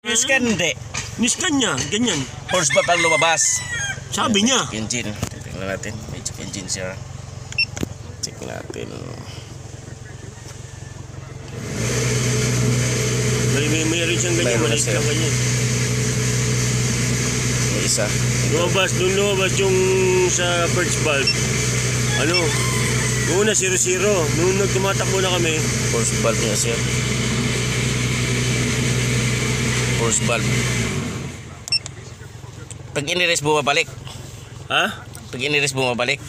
Niskan hindi. Niskan niya, ganyan. Force valve ang lumabas. Sabi niya. Engine. Tingnan natin. May check engine siya. Check natin. Mayroon siyang ganyan. Mayroon na Maliit siya. lang ganyan. May isa. Lumabas yung sa first valve. Ano? Una 0-0. Nung nagtumatakbo na kami. Force valve niya siya. Force valve. Pag iniris bumabalik. Ha? Pag iniris bumabalik.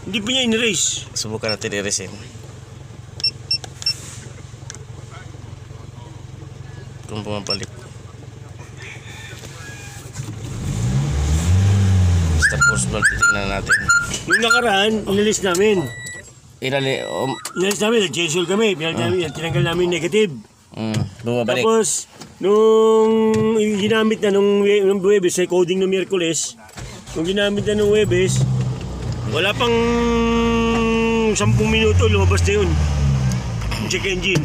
Hindi pa niya in-race. Subukan natin i-resin. Kung bumabalik. Basta force valve titignan natin. Yung nakaraan, inalis namin. Inalis namin, nag-chainsaw kami. Tinanggal namin yung negative. Bumabalik. Tapos, nung ginamit na nung Huwebes, sa coding ng Miyerkules, nung ginamit na nung Huwebes, wala pang 10 minuto, lumabas na yun. Yung check engine.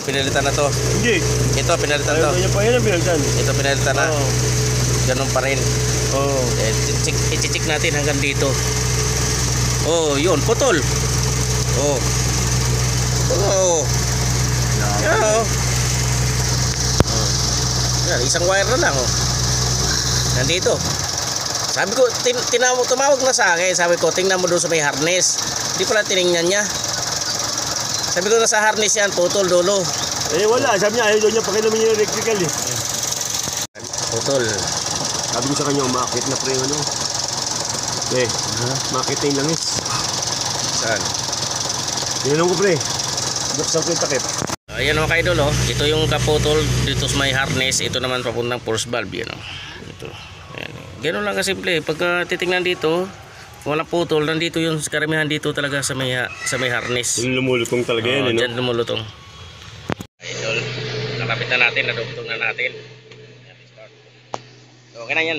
Pinalitan na to. Hindi. Ito, pinalitan to. Yan pa, yan ang pinalitan. Ito, pinalitan na. Oo. Ganun pa rin. Oo. I-check natin hanggang dito. Oh, yun, putol. Oh. Oh. Yan, oh. Yan, isang wire na lang, oh. Nandito. Sabi ko, tumawag na sa akin. Sabi ko, tingnan mo doon sa may harness. Hindi pala tinignan niya. Sabi ko, nasa harness yan, putol dulo. Eh, wala. Sabi niya, ayaw doon niya pakilaman yung electrical, eh. Putol. Sabi ko sa kanya, umakit na pre, ano. Eh, makit na yung langis. Saan? Tinanong ko pre, buksan ko yung takip. Ayan mga kaidol, oh. Ito yung kaputol dito sa may harness. Ito naman papuntang force valve, yan, oh. Ito. Ayan. Ganun lang kasimple. Pagka titingnan dito, walang putol, nandito yung karamihan dito talaga sa may harness. Yung lumulutong talaga yan, Diyan lumulutong. Idol, nakapit na natin, nadugtong na natin. Okay na yan.